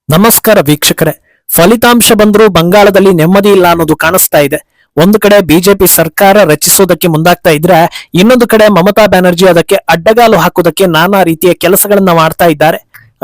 ನಮಸ್ಕಾರ ವೀಕ್ಷಕರೇ. ಫಲಿತಾಂಶ ಬಂದರೂ ಬಂಗಾಳದಲ್ಲಿ ನೆಮ್ಮದಿ ಇಲ್ಲ ಅನ್ನೋದು ಕಾಣಿಸ್ತಾ ಇದೆ. ಒಂದು ಕಡೆ ಬಿಜೆಪಿ ಸರ್ಕಾರ ರಚಿಸೋದಕ್ಕೆ ಮುಂದಾಗ್ತಾ ಇದ್ರೆ, ಇನ್ನೊಂದು ಕಡೆ ಮಮತಾ ಬ್ಯಾನರ್ಜಿ ಅದಕ್ಕೆ ಅಡ್ಡಗಾಲು ಹಾಕೋದಕ್ಕೆ ನಾನಾ ರೀತಿಯ ಕೆಲಸಗಳನ್ನ ಮಾಡ್ತಾ ಇದ್ದಾರೆ.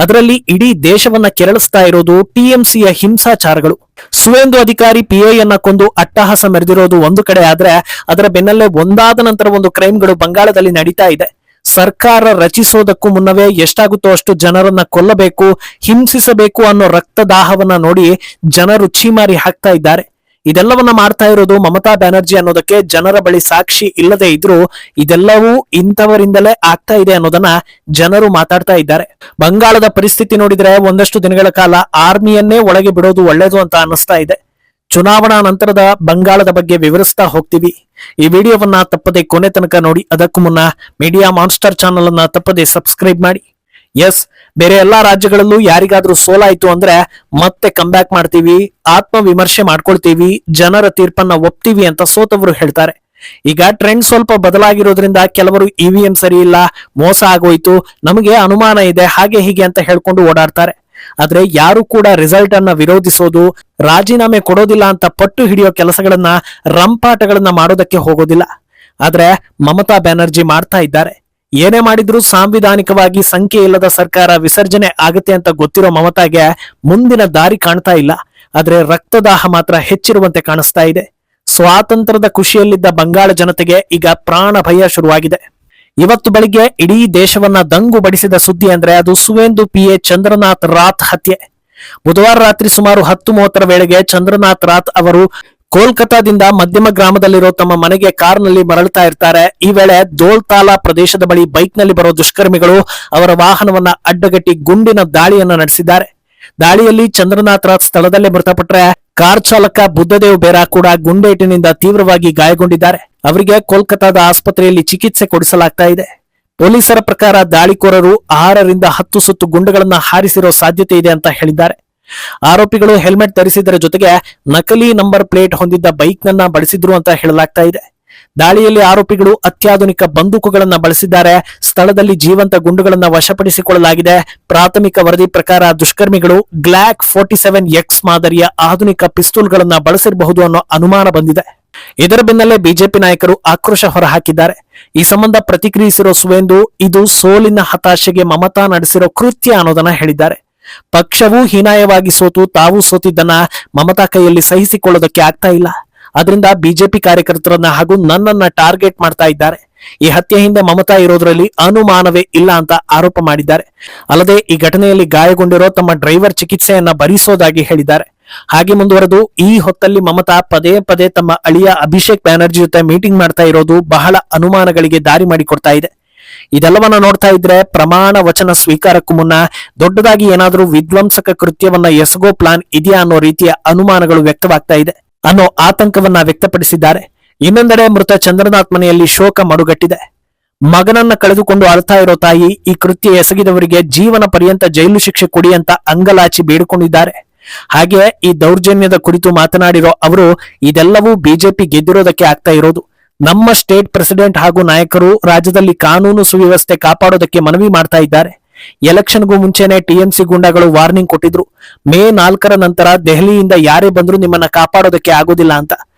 ಅದರಲ್ಲಿ ಇಡೀ ದೇಶವನ್ನ ಕೆರಳಿಸ್ತಾ ಇರೋದು ಟಿಎಂಸಿಯ ಹಿಂಸಾಚಾರಗಳು. ಸುವೇಂದು ಅಧಿಕಾರಿ ಪಿಎಯನ್ನ ಕೊಂದು ಅಟ್ಟಹಾಸ ಮೆರೆದಿರೋದು ಒಂದು ಕಡೆ ಆದ್ರೆ, ಅದರ ಬೆನ್ನಲ್ಲೇ ಒಂದಾದ ನಂತರ ಒಂದು ಕ್ರೈಮ್ಗಳು ಬಂಗಾಳದಲ್ಲಿ ನಡೀತಾ ಇದೆ. ಸರ್ಕಾರ ರಚಿಸೋದಕ್ಕೂ ಮುನ್ನವೇ ಎಷ್ಟಾಗುತ್ತೋ ಅಷ್ಟು ಜನರನ್ನ ಕೊಲ್ಲಬೇಕು, ಹಿಂಸಿಸಬೇಕು ಅನ್ನೋ ರಕ್ತದಾಹವನ್ನ ನೋಡಿ ಜನರು ಛೀಮಾರಿ ಹಾಕ್ತಾ ಇದ್ದಾರೆ. ಇದೆಲ್ಲವನ್ನ ಮಾಡ್ತಾ ಇರೋದು ಮಮತಾ ಬ್ಯಾನರ್ಜಿ ಅನ್ನೋದಕ್ಕೆ ಜನರ ಬಳಿ ಸಾಕ್ಷಿ ಇಲ್ಲದೆ ಇದ್ರೂ ಇದೆಲ್ಲವೂ ಇಂಥವರಿಂದಲೇ ಆಗ್ತಾ ಇದೆ ಅನ್ನೋದನ್ನ ಜನರು ಮಾತಾಡ್ತಾ ಇದ್ದಾರೆ. ಬಂಗಾಳದ ಪರಿಸ್ಥಿತಿ ನೋಡಿದ್ರೆ ಒಂದಷ್ಟು ದಿನಗಳ ಕಾಲ ಆರ್ಮಿಯನ್ನೇ ಒಳಗೆ ಬಿಡೋದು ಒಳ್ಳೇದು ಅಂತ ಅನ್ನಿಸ್ತಾ ಇದೆ. ಚುನಾವಣಾ ನಂತರದ ಬಂಗಾಳದ ಬಗ್ಗೆ ವಿವರಿಸ್ತಾ ಹೋಗ್ತೀವಿ. ಈ ವಿಡಿಯೋವನ್ನ ತಪ್ಪದೆ ಕೊನೆ ತನಕ ನೋಡಿ. ಅದಕ್ಕೂ ಮುನ್ನ ಮೀಡಿಯಾ ಮಾನ್ಸ್ಟರ್ ಚಾನಲ್ ಅನ್ನ ತಪ್ಪದೆ ಸಬ್ಸ್ಕ್ರೈಬ್ ಮಾಡಿ. ಎಸ್, ಬೇರೆ ಎಲ್ಲಾ ರಾಜ್ಯಗಳಲ್ಲೂ ಯಾರಿಗಾದ್ರೂ ಸೋಲಾಯ್ತು ಅಂದ್ರೆ ಮತ್ತೆ ಕಂಬ್ಯಾಕ್ ಮಾಡ್ತೀವಿ, ಆತ್ಮ ವಿಮರ್ಶೆ ಮಾಡ್ಕೊಳ್ತೀವಿ, ಜನರ ತೀರ್ಪನ್ನ ಒಪ್ತೀವಿ ಅಂತ ಸೋತವರು ಹೇಳ್ತಾರೆ. ಈಗ ಟ್ರೆಂಡ್ ಸ್ವಲ್ಪ ಬದಲಾಗಿರೋದ್ರಿಂದ ಕೆಲವರು ಇವಿಎಂ ಸರಿ ಇಲ್ಲ, ಮೋಸ ಆಗೋಯ್ತು, ನಮಗೆ ಅನುಮಾನ ಇದೆ, ಹಾಗೆ ಹೀಗೆ ಅಂತ ಹೇಳ್ಕೊಂಡು ಓಡಾಡ್ತಾರೆ. ಆದ್ರೆ ಯಾರು ಕೂಡ ರಿಸಲ್ಟ್ ಅನ್ನ ವಿರೋಧಿಸೋದು, ರಾಜೀನಾಮೆ ಕೊಡೋದಿಲ್ಲ ಅಂತ ಪಟ್ಟು ಹಿಡಿಯೋ ಕೆಲಸಗಳನ್ನ, ರಂಪಾಟಗಳನ್ನ ಮಾಡೋದಕ್ಕೆ ಹೋಗೋದಿಲ್ಲ. ಆದ್ರೆ ಮಮತಾ ಬ್ಯಾನರ್ಜಿ ಮಾಡ್ತಾ ಇದ್ದಾರೆ. ಏನೇ ಮಾಡಿದ್ರು ಸಾಂವಿಧಾನಿಕವಾಗಿ ಸಂಖ್ಯೆ ಇಲ್ಲದ ಸರ್ಕಾರ ವಿಸರ್ಜನೆ ಆಗುತ್ತೆ ಅಂತ ಗೊತ್ತಿರೋ ಮಮತಾಗೆ ಮುಂದಿನ ದಾರಿ ಕಾಣ್ತಾ ಇಲ್ಲ. ಆದ್ರೆ ರಕ್ತದಾಹ ಮಾತ್ರ ಹೆಚ್ಚಿರುವಂತೆ ಕಾಣಿಸ್ತಾ ಇದೆ. ಸ್ವಾತಂತ್ರ್ಯದ ಖುಷಿಯಲ್ಲಿದ್ದ ಬಂಗಾಳ ಜನತೆಗೆ ಈಗ ಪ್ರಾಣ ಭಯ ಶುರುವಾಗಿದೆ. ಇವತ್ತು ಬೆಳಿಗ್ಗೆ ಇಡೀ ದೇಶವನ್ನ ದಂಗು ಬಡಿಸಿದ ಸುದ್ದಿ ಅಂದ್ರೆ ಅದು ಸುವೇಂದು ಪಿಎ ಚಂದ್ರನಾಥ್ ರಾತ್ ಹತ್ಯೆ. ಬುಧವಾರ ರಾತ್ರಿ ಸುಮಾರು 10:30 ವೇಳೆಗೆ ಚಂದ್ರನಾಥ್ ರಾತ್ ಅವರು ಕೋಲ್ಕತಾದಿಂದ ಮಧ್ಯಮ ಗ್ರಾಮದಲ್ಲಿರೋ ತಮ್ಮ ಮನೆಗೆ ಕಾರ್ನಲ್ಲಿ ಮರಳುತ್ತಾ ಇರ್ತಾರೆ. ಈ ವೇಳೆ ದೋಲ್ತಾಲಾ ಪ್ರದೇಶದ ಬಳಿ ಬೈಕ್ ನಲ್ಲಿ ಬರೋ ದುಷ್ಕರ್ಮಿಗಳು ಅವರ ವಾಹನವನ್ನ ಅಡ್ಡಗಟ್ಟಿ ಗುಂಡಿನ ದಾಳಿಯನ್ನ ನಡೆಸಿದ್ದಾರೆ. ದಾಳಿಯಲ್ಲಿ ಚಂದ್ರನಾಥ್ ರಾತ್ ಸ್ಥಳದಲ್ಲೇ ಮೃತಪಟ್ಟರೆ, ಕಾರ್ ಚಾಲಕ ಬುದ್ಧದೇವ್ ಬೇರಾ ಕೂಡ ಗುಂಡೇಟಿನಿಂದ ತೀವ್ರವಾಗಿ ಗಾಯಗೊಂಡಿದ್ದಾರೆ. ಅವರಿಗೆ ಕೋಲ್ಕತಾದ ಆಸ್ಪತ್ರೆಯಲ್ಲಿ ಚಿಕಿತ್ಸೆ ಕೊಡಿಸಲಾಗ್ತಾ ಇದೆ. ಪೊಲೀಸರ ಪ್ರಕಾರ ದಾಳಿಕೋರರು 6 ರಿಂದ 10 ಸುತ್ತು ಗುಂಡುಗಳನ್ನ ಹಾರಿಸಿರೋ ಸಾಧ್ಯತೆ ಇದೆ ಅಂತ ಹೇಳಿದ್ದಾರೆ. ಆರೋಪಿಗಳು ಹೆಲ್ಮೆಟ್ ಧರಿಸಿದರ ಜೊತೆಗೆ ನಕಲಿ ನಂಬರ್ ಪ್ಲೇಟ್ ಹೊಂದಿದ್ದ ಬೈಕ್ ನನ್ನ ಬಳಸಿದ್ರು ಅಂತ ಹೇಳಲಾಗ್ತಾ ಇದೆ. ದಾಳಿಯಲ್ಲಿ ಆರೋಪಿಗಳು ಅತ್ಯಾಧುನಿಕ ಬಂದೂಕುಗಳನ್ನ ಬಳಸಿದ್ದಾರೆ. ಸ್ಥಳದಲ್ಲಿ ಜೀವಂತ ಗುಂಡುಗಳನ್ನ ವಶಪಡಿಸಿಕೊಳ್ಳಲಾಗಿದೆ. ಪ್ರಾಥಮಿಕ ವರದಿ ಪ್ರಕಾರ ದುಷ್ಕರ್ಮಿಗಳು ಗ್ಲಾಕ್ 47X ಮಾದರಿಯ ಆಧುನಿಕ ಪಿಸ್ತೂಲ್ಗಳನ್ನ ಬಳಸಿರಬಹುದು ಅನ್ನೋ ಅನುಮಾನ ಬಂದಿದೆ. ಇದರ ಬೆನ್ನಲ್ಲೇ ಬಿಜೆಪಿ ನಾಯಕರು ಆಕ್ರೋಶ ಹೊರಹಾಕಿದ್ದಾರೆ. ಈ ಸಂಬಂಧ ಪ್ರತಿಕ್ರಿಯಿಸಿರೋ ಸುವೇಂದು, ಇದು ಸೋಲಿನ ಹತಾಶೆಗೆ ಮಮತಾ ನಡೆಸಿರೋ ಕೃತ್ಯ ಅನ್ನೋದನ್ನ ಹೇಳಿದ್ದಾರೆ. ಪಕ್ಷವೂ ಹೀನಾಯವಾಗಿ ಸೋತು ತಾವು ಸೋತಿದ್ದನ್ನ ಮಮತಾ ಕೈಯಲ್ಲಿ ಸಹಿಸಿಕೊಳ್ಳೋದಕ್ಕೆ ಆಗ್ತಾ ಇಲ್ಲ. ಅದರಿಂದ ಬಿಜೆಪಿ ಕಾರ್ಯಕರ್ತರನ್ನ ಹಾಗೂ ನನ್ನನ್ನ ಟಾರ್ಗೆಟ್ ಮಾಡ್ತಾ ಇದ್ದಾರೆ. ಈ ಹತ್ಯೆ ಹಿಂದೆ ಮಮತಾ ಇರೋದ್ರಲ್ಲಿ ಅನುಮಾನವೇ ಇಲ್ಲ ಅಂತ ಆರೋಪ ಮಾಡಿದ್ದಾರೆ. ಅಲ್ಲದೆ ಈ ಘಟನೆಯಲ್ಲಿ ಗಾಯಗೊಂಡಿರೋ ತಮ್ಮ ಡ್ರೈವರ್ ಚಿಕಿತ್ಸೆಯನ್ನ ಭರಿಸೋದಾಗಿ ಹೇಳಿದ್ದಾರೆ. ಹಾಗೆ ಮುಂದುವರೆದು, ಈ ಹೊತ್ತಲ್ಲಿ ಮಮತಾ ಪದೇ ಪದೇ ತಮ್ಮ ಅಳಿಯ ಅಭಿಷೇಕ್ ಬ್ಯಾನರ್ಜಿ ಜೊತೆ ಮೀಟಿಂಗ್ ಮಾಡ್ತಾ ಇರೋದು ಬಹಳ ಅನುಮಾನಗಳಿಗೆ ದಾರಿ ಮಾಡಿಕೊಡ್ತಾ ಇದೆ. ಇದೆಲ್ಲವನ್ನ ನೋಡ್ತಾ ಇದ್ರೆ ಪ್ರಮಾಣ ವಚನ ಸ್ವೀಕಾರಕ್ಕೂ ಮುನ್ನ ದೊಡ್ಡದಾಗಿ ಏನಾದ್ರೂ ವಿಧ್ವಂಸಕ ಕೃತ್ಯವನ್ನ ಎಸಗೋ ಪ್ಲಾನ್ ಇದೆಯಾ ಅನ್ನೋ ರೀತಿಯ ಅನುಮಾನಗಳು ವ್ಯಕ್ತವಾಗ್ತಾ ಇದೆ ಅನ್ನೋ ಆತಂಕವನ್ನ ವ್ಯಕ್ತಪಡಿಸಿದ್ದಾರೆ. ಇನ್ನೊಂದೆಡೆ ಮೃತ ಚಂದ್ರನಾಥ್ ಮನೆಯಲ್ಲಿ ಶೋಕ ಮಡುಗಟ್ಟಿದೆ. ಮಗನನ್ನ ಕಳೆದುಕೊಂಡು ಅಳ್ತಾ ಇರೋ ತಾಯಿ ಈ ಕೃತ್ಯ ಎಸಗಿದವರಿಗೆ ಜೀವನ ಪರ್ಯಂತ ಜೈಲು ಶಿಕ್ಷೆ ಕೊಡಿ ಅಂತ ಅಂಗಲಾಚಿ ಬೇಡಿಕೊಂಡಿದ್ದಾರೆ. ಹಾಗೆ ಈ ದೌರ್ಜನ್ಯದ ಕುರಿತು ಮಾತನಾಡಿರೋ ಅವರು, ಇದೆಲ್ಲವೂ ಬಿಜೆಪಿ ಗೆದ್ದಿರೋದಕ್ಕೆ ಆಗ್ತಾ ಇರೋದು. ನಮ್ಮ ಸ್ಟೇಟ್ ಪ್ರೆಸಿಡೆಂಟ್ ಹಾಗೂ ನಾಯಕರು ರಾಜ್ಯದಲ್ಲಿ ಕಾನೂನು ಸುವ್ಯವಸ್ಥೆ ಕಾಪಾಡೋದಕ್ಕೆ ಮನವಿ ಮಾಡ್ತಾ ಇದ್ದಾರೆ. ಎಲೆಕ್ಷನ್ಗೂ ಮುಂಚೆನೆ ಟಿಎಂಸಿ ಗೂಂಡಾಗಳು ವಾರ್ನಿಂಗ್ ಕೊಟ್ಟಿದ್ರು, ಮೇ 4ರ ನಂತರ ದೆಹಲಿಯಿಂದ ಯಾರೇ ಬಂದ್ರು ನಿಮ್ಮನ್ನ ಕಾಪಾಡೋದಕ್ಕೆ ಆಗೋದಿಲ್ಲ ಅಂತ.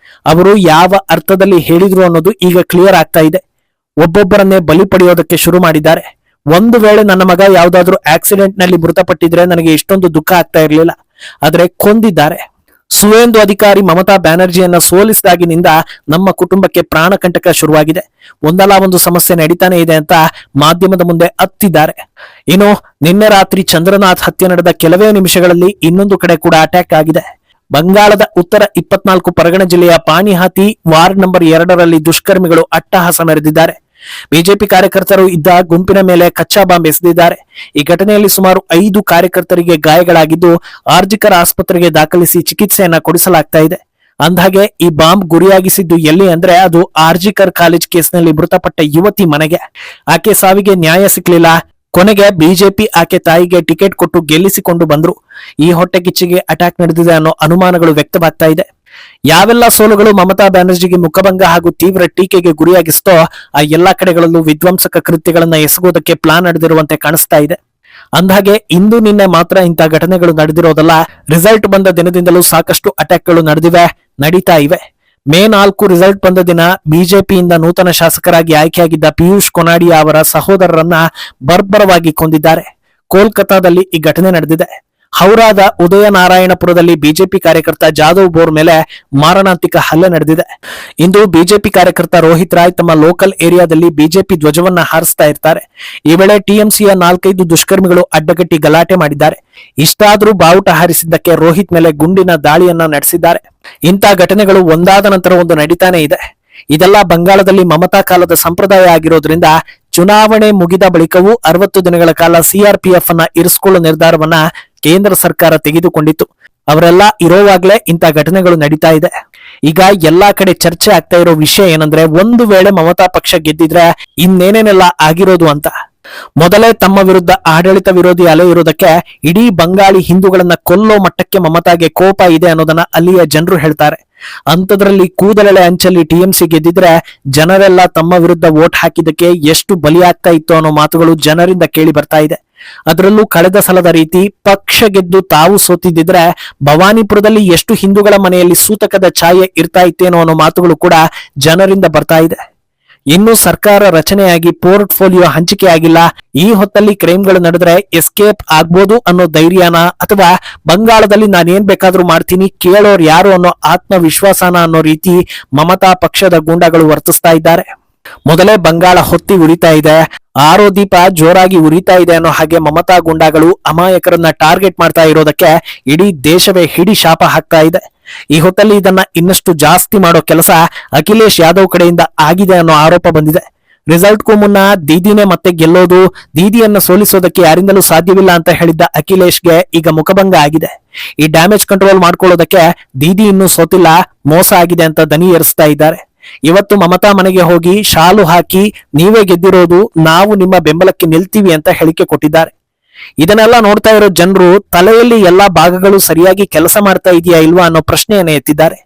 ಅವರು ಯಾವ ಅರ್ಥದಲ್ಲಿ ಹೇಳಿದ್ರು ಅನ್ನೋದು ಈಗ ಕ್ಲಿಯರ್ ಆಗ್ತಾ ಇದೆ. ಒಬ್ಬೊಬ್ಬರನ್ನೇ ಬಲಿ ಪಡೆಯೋದಕ್ಕೆ ಶುರು ಮಾಡಿದ್ದಾರೆ. ಒಂದು ವೇಳೆ ನನ್ನ ಮಗ ಯಾವ್ದಾದ್ರೂ ಆಕ್ಸಿಡೆಂಟ್ ನಲ್ಲಿ ಮೃತಪಟ್ಟಿದ್ರೆ ನನಗೆ ಇಷ್ಟೊಂದು ದುಃಖ ಆಗ್ತಾ ಇರಲಿಲ್ಲ, ಆದ್ರೆ ಕೊಂದಿದ್ದಾರೆ. ಸುವೇಂದು ಅಧಿಕಾರಿ ಮಮತಾ ಬ್ಯಾನರ್ಜಿಯನ್ನ ಸೋಲಿಸಿದಾಗಿನಿಂದ ನಮ್ಮ ಕುಟುಂಬಕ್ಕೆ ಪ್ರಾಣಕಂಟಕ ಶುರುವಾಗಿದೆ. ಒಂದಲ್ಲ ಒಂದು ಸಮಸ್ಯೆ ನಡೀತಾನೆ ಇದೆ ಅಂತ ಮಾಧ್ಯಮದ ಮುಂದೆ ಅತ್ತಿದ್ದಾರೆ. ಇನ್ನು ನಿನ್ನೆ ರಾತ್ರಿ ಚಂದ್ರನಾಥ್ ಹತ್ಯೆ ನಡೆದ ಕೆಲವೇ ನಿಮಿಷಗಳಲ್ಲಿ ಇನ್ನೊಂದು ಕಡೆ ಕೂಡ ಅಟ್ಯಾಕ್ ಆಗಿದೆ. ಬಂಗಾಳದ ಉತ್ತರ 24 ಪರಗಣ ಜಿಲ್ಲೆಯ ಪಾಣಿಹಾತಿ ವಾರ್ಡ್ ನಂಬರ್ 2ರಲ್ಲಿ ದುಷ್ಕರ್ಮಿಗಳು ಅಟ್ಟಹಾಸ ಮೆರೆದಿದ್ದಾರೆ. ಬಿಜೆಪಿ ಕಾರ್ಯಕರ್ತರು ಇದ್ದ ಗುಂಪಿನ ಮೇಲೆ ಕಚ್ಚಾ ಬಾಂಬ್ ಎಸೆದಿದ್ದಾರೆ. ಈ ಘಟನೆಯಲ್ಲಿ ಸುಮಾರು 5 ಕಾರ್ಯಕರ್ತರಿಗೆ ಗಾಯಗಳಾಗಿದ್ದು ಆರ್ಜಿಕರ್ ಆಸ್ಪತ್ರೆಗೆ ದಾಖಲಿಸಿ ಚಿಕಿತ್ಸೆಯನ್ನ ಕೊಡಿಸಲಾಗ್ತಾ ಇದೆ. ಅಂದ್ಹಾಗೆ ಈ ಬಾಂಬ್ ಗುರಿಯಾಗಿಸಿದ್ದು ಎಲ್ಲಿ ಅಂದ್ರೆ ಅದು ಆರ್ಜಿಕರ್ ಕಾಲೇಜ್ ಕೇಸ್ನಲ್ಲಿ ಮೃತಪಟ್ಟ ಯುವತಿ ಮನೆಗೆ. ಆಕೆ ಸಾವಿಗೆ ನ್ಯಾಯ ಸಿಕ್ಲಿಲ್ಲ. ಕೊನೆಗೆ ಬಿಜೆಪಿ ಆಕೆ ತಾಯಿಗೆ ಟಿಕೆಟ್ ಕೊಟ್ಟು ಗೆಲ್ಲಿಸಿಕೊಂಡು ಬಂದ್ರು. ಈ ಹೊಟ್ಟೆ ಕಿಚ್ಚಿಗೆ ಅಟ್ಯಾಕ್ ನಡೆದಿದೆ ಅನ್ನೋ ಅನುಮಾನಗಳು ವ್ಯಕ್ತವಾಗ್ತಾ ಇದೆ. ಯಾವೆಲ್ಲ ಸೋಲುಗಳು ಮಮತಾ ಬ್ಯಾನರ್ಜಿಗೆ ಮುಖಭಂಗ ಹಾಗೂ ತೀವ್ರ ಟೀಕೆಗೆ ಗುರಿಯಾಗಿಸ್ತೋ ಆ ಎಲ್ಲಾ ಕಡೆಗಳಲ್ಲೂ ವಿಧ್ವಂಸಕ ಕೃತ್ಯಗಳನ್ನ ಎಸಗೋದಕ್ಕೆ ಪ್ಲಾನ್ ನಡೆದಿರುವಂತೆ ಕಾಣಿಸ್ತಾ ಇದೆ. ಅಂದಹಾಗೆ ಇಂದು ನಿನ್ನೆ ಮಾತ್ರ ಇಂಥ ಘಟನೆಗಳು ನಡೆದಿರೋದಲ್ಲ, ರಿಸಲ್ಟ್ ಬಂದ ದಿನದಿಂದಲೂ ಸಾಕಷ್ಟು ಅಟ್ಯಾಕ್ಗಳು ನಡೆದಿವೆ, ನಡೀತಾ ಇವೆ. ಮೇ 4 ರಿಸಲ್ಟ್ ಬಂದ ದಿನ ಬಿಜೆಪಿಯಿಂದ ನೂತನ ಶಾಸಕರಾಗಿ ಆಯ್ಕೆಯಾಗಿದ್ದ ಪಿಯೂಷ್ ಕೊನಾಡಿಯಾ ಅವರ ಸಹೋದರರನ್ನ ಬರ್ಬರವಾಗಿ ಕೊಂದಿದ್ದಾರೆ. ಕೋಲ್ಕತಾದಲ್ಲಿ ಈ ಘಟನೆ ನಡೆದಿದೆ. ಹೌರಾದ ಉದಯನಾರಾಯಣಪುರದಲ್ಲಿ ಬಿಜೆಪಿ ಕಾರ್ಯಕರ್ತ ಜಾಧವ್ ಬೋರ್ ಮೇಲೆ ಮಾರಣಾಂತಿಕ ಹಲ್ಲೆ ನಡೆದಿದೆ. ಇಂದು ಬಿಜೆಪಿ ಕಾರ್ಯಕರ್ತ ರೋಹಿತ್ ರಾಯ್ ತಮ್ಮ ಲೋಕಲ್ ಏರಿಯಾದಲ್ಲಿ ಬಿಜೆಪಿ ಧ್ವಜವನ್ನ ಹಾರಿಸ್ತಾ ಇರ್ತಾರೆ. ಈ ವೇಳೆ ಟಿಎಂಸಿಯ 4-5 ದುಷ್ಕರ್ಮಿಗಳು ಅಡ್ಡಗಟ್ಟಿ ಗಲಾಟೆ ಮಾಡಿದ್ದಾರೆ. ಇಷ್ಟಾದರೂ ಬಾವುಟ ಹಾರಿಸಿದ್ದಕ್ಕೆ ರೋಹಿತ್ ಮೇಲೆ ಗುಂಡಿನ ದಾಳಿಯನ್ನ ನಡೆಸಿದ್ದಾರೆ. ಇಂಥ ಘಟನೆಗಳು ಒಂದಾದ ನಂತರ ಒಂದು ನಡೀತಾನೆ ಇದೆ. ಇದೆಲ್ಲ ಬಂಗಾಳದಲ್ಲಿ ಮಮತಾ ಕಾಲದ ಸಂಪ್ರದಾಯ ಆಗಿರೋದ್ರಿಂದ ಚುನಾವಣೆ ಮುಗಿದ ಬಳಿಕವೂ 60 ದಿನಗಳ ಕಾಲ ಸಿಆರ್ಪಿಎಫ್ ಅನ್ನ ಇರಿಸಿಕೊಳ್ಳುವ ನಿರ್ಧಾರವನ್ನ ಕೇಂದ್ರ ಸರ್ಕಾರ ತೆಗೆದುಕೊಂಡಿತ್ತು. ಅವರೆಲ್ಲ ಇರೋವಾಗ್ಲೇ ಇಂಥ ಘಟನೆಗಳು ನಡೀತಾ ಇದೆ. ಈಗ ಎಲ್ಲಾ ಕಡೆ ಚರ್ಚೆ ಆಗ್ತಾ ಇರೋ ವಿಷಯ ಏನಂದ್ರೆ, ಒಂದು ವೇಳೆ ಮಮತಾ ಪಕ್ಷ ಗೆದ್ದಿದ್ರೆ ಇನ್ನೇನೇನೆಲ್ಲ ಆಗಿರೋದು ಅಂತ. ಮೊದಲೇ ತಮ್ಮ ವಿರುದ್ಧ ಆಡಳಿತ ವಿರೋಧಿ ಅಲೆ ಇರೋದಕ್ಕೆ ಇಡೀ ಬಂಗಾಳಿ ಹಿಂದೂಗಳನ್ನ ಕೊಲ್ಲೋ ಮಟ್ಟಕ್ಕೆ ಮಮತಾಗೆ ಕೋಪ ಇದೆ ಅನ್ನೋದನ್ನ ಅಲ್ಲಿಯ ಜನರು ಹೇಳ್ತಾರೆ. ಅಂತದ್ರಲ್ಲಿ ಕೂದಲೆಳೆ ಅಂಚಲ್ಲಿ ಟಿಎಂಸಿ ಗೆದ್ದಿದ್ರೆ ಜನರೆಲ್ಲ ತಮ್ಮ ವಿರುದ್ಧ ವೋಟ್ ಹಾಕಿದ್ದಕ್ಕೆ ಎಷ್ಟು ಬಲಿಯಾಗ್ತಾ ಇತ್ತು ಅನ್ನೋ ಮಾತುಗಳು ಜನರಿಂದ ಕೇಳಿ ಬರ್ತಾ ಇದೆ. ಅದರಲ್ಲೂ ಕಳೆದ ಸಲದ ರೀತಿ ಪಕ್ಷ ಗೆದ್ದು ತಾವು ಸೋತಿದ್ದಿದ್ರೆ ಭವಾನಿಪುರದಲ್ಲಿ ಎಷ್ಟು ಹಿಂದೂಗಳ ಮನೆಯಲ್ಲಿ ಸೂತಕದ ಛಾಯೆ ಇರ್ತಾ ಇತ್ತೇನೋ ಅನ್ನೋ ಮಾತುಗಳು ಕೂಡ ಜನರಿಂದ ಬರ್ತಾ ಇದೆ. ಇನ್ನು ಸರ್ಕಾರ ರಚನೆಯಾಗಿ ಪೋರ್ಟ್ಫೋಲಿಯೋ ಹಂಚಿಕೆ ಆಗಿಲ್ಲ, ಈ ಹೊತ್ತಲ್ಲಿ ಕ್ರೈಮ್ಗಳು ನಡೆದ್ರೆ ಎಸ್ಕೇಪ್ ಆಗ್ಬೋದು ಅನ್ನೋ ಧೈರ್ಯನ, ಅಥವಾ ಬಂಗಾಳದಲ್ಲಿ ನಾನೇನ್ ಬೇಕಾದ್ರೂ ಮಾಡ್ತೀನಿ ಕೇಳೋರ್ ಯಾರು ಅನ್ನೋ ಆತ್ಮವಿಶ್ವಾಸನ ಅನ್ನೋ ರೀತಿ ಮಮತಾ ಪಕ್ಷದ ಗೂಂಡಾಗಳು ವರ್ತಿಸ್ತಾ ಇದ್ದಾರೆ. ಮೊದಲೇ ಬಂಗಾಳ ಹೊತ್ತಿ ಉರಿತಾ ಇದೆ, ಆರೋ ದೀಪ ಜೋರಾಗಿ ಉರಿತಾ ಇದೆ ಅನ್ನೋ ಹಾಗೆ ಮಮತಾ ಗೂಂಡಾಗಳು ಅಮಾಯಕರನ್ನ ಟಾರ್ಗೆಟ್ ಮಾಡ್ತಾ ಇರೋದಕ್ಕೆ ಇಡೀ ದೇಶವೇ ಹಿಡಿ ಶಾಪ ಹಾಕ್ತಾ ಇದೆ. ಈ ಹೊತ್ತಲ್ಲಿ ಇದನ್ನ ಇನ್ನಷ್ಟು ಜಾಸ್ತಿ ಮಾಡೋ ಕೆಲಸ ಅಖಿಲೇಶ್ ಯಾದವ್ ಕಡೆಯಿಂದ ಆಗಿದೆ ಅನ್ನೋ ಆರೋಪ ಬಂದಿದೆ. ರಿಸಲ್ಟ್ಗೂ ಮುನ್ನ ದೀದಿನೇ ಮತ್ತೆ ಗೆಲ್ಲೋದು, ದೀದಿಯನ್ನ ಸೋಲಿಸೋದಕ್ಕೆ ಯಾರಿಂದಲೂ ಸಾಧ್ಯವಿಲ್ಲ ಅಂತ ಹೇಳಿದ್ದ ಅಖಿಲೇಶ್ಗೆ ಈಗ ಮುಖಭಂಗ ಆಗಿದೆ. ಈ ಡ್ಯಾಮೇಜ್ ಕಂಟ್ರೋಲ್ ಮಾಡ್ಕೊಳ್ಳೋದಕ್ಕೆ ದೀದಿ ಇನ್ನೂ ಸೋತಿಲ್ಲ, ಮೋಸ ಆಗಿದೆ ಅಂತ ದನಿ ಏರಿಸ್ತಾ ಇದ್ದಾರೆ. ಇವತ್ತು ಮಮತಾ ಮನೆಗೆ ಹೋಗಿ ಶಾಲು ಹಾಕಿ ನೀವೇ ಗೆದ್ದಿರೋದು, ನಾವು ನಿಮ್ಮ ಬೆಂಬಲಕ್ಕೆ ನಿಲ್ತೀವಿ ಅಂತ ಹೇಳಿಕೆ ಕೊಟ್ಟಿದ್ದಾರೆ. ಇದನ್ನೆಲ್ಲ ನೋಡ್ತಾ ಇರೋ ಜನರು ತಲೆಯಲ್ಲಿ ಎಲ್ಲಾ ಭಾಗಗಳು ಸರಿಯಾಗಿ ಕೆಲಸ ಮಾಡ್ತಾ ಇದೆಯಾ ಇಲ್ವಾ ಅನ್ನೋ ಪ್ರಶ್ನೆಯನ್ನ ಎತ್ತಿದ್ದಾರೆ.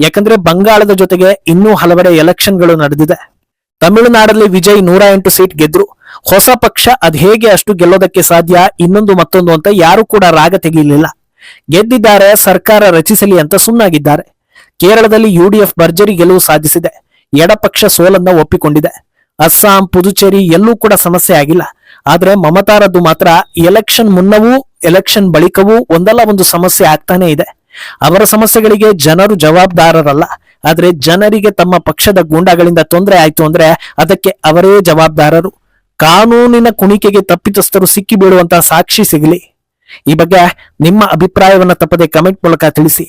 ಯಾಕಂದ್ರೆ ಬಂಗಾಳದ ಜೊತೆಗೆ ಇನ್ನೂ ಹಲವೆಡೆ ಎಲೆಕ್ಷನ್ಗಳು ನಡೆದಿದೆ. ತಮಿಳುನಾಡಲ್ಲಿ ವಿಜಯ್ 108 ಸೀಟ್ ಗೆದ್ರು. ಹೊಸ ಪಕ್ಷ ಅದ್ ಹೇಗೆ ಅಷ್ಟು ಗೆಲ್ಲೋದಕ್ಕೆ ಸಾಧ್ಯ, ಇನ್ನೊಂದು ಮತ್ತೊಂದು ಅಂತ ಯಾರು ಕೂಡ ರಾಗ ತೆಗೆಯಲಿಲ್ಲ. ಗೆದ್ದಿದ್ದಾರೆ, ಸರ್ಕಾರ ರಚಿಸಲಿ ಅಂತ ಸುಮ್ಮನಾಗಿದ್ದಾರೆ. ಕೇರಳದಲ್ಲಿ ಯುಡಿಎಫ್ ಭರ್ಜರಿ ಗೆಲುವು ಸಾಧಿಸಿದೆ. ಎಡಪಕ್ಷ ಸೋಲನ್ನ ಒಪ್ಪಿಕೊಂಡಿದೆ. ಅಸ್ಸಾಂ, ಪುದುಚೇರಿ ಎಲ್ಲೂ ಕೂಡ ಸಮಸ್ಯೆ ಆಗಿಲ್ಲ. ಆದ್ರೆ ಮಮತಾರದ್ದು ಮಾತ್ರ ಎಲೆಕ್ಷನ್ ಮುನ್ನವೂ ಎಲೆಕ್ಷನ್ ಬಳಿಕವೂ ಒಂದಲ್ಲ ಒಂದು ಸಮಸ್ಯೆ ಆಗ್ತಾನೆ ಇದೆ. ಅವರ ಸಮಸ್ಯೆಗಳಿಗೆ ಜನರು ಜವಾಬ್ದಾರರಲ್ಲ, ಆದ್ರೆ ಜನರಿಗೆ ತಮ್ಮ ಪಕ್ಷದ ಗೂಂಡಾಗಳಿಂದ ತೊಂದರೆ ಆಯ್ತು ಅಂದ್ರೆ ಅದಕ್ಕೆ ಅವರೇ ಜವಾಬ್ದಾರರು. ಕಾನೂನಿನ ಕುಣಿಕೆಗೆ ತಪ್ಪಿತಸ್ಥರು ಸಿಕ್ಕಿ ಬೀಳುವಂತಹ ಸಾಕ್ಷಿ ಸಿಗಲಿ. ಈ ಬಗ್ಗೆ ನಿಮ್ಮ ಅಭಿಪ್ರಾಯವನ್ನ ತಪ್ಪದೆ ಕಮೆಂಟ್ ಮೂಲಕ ತಿಳಿಸಿ.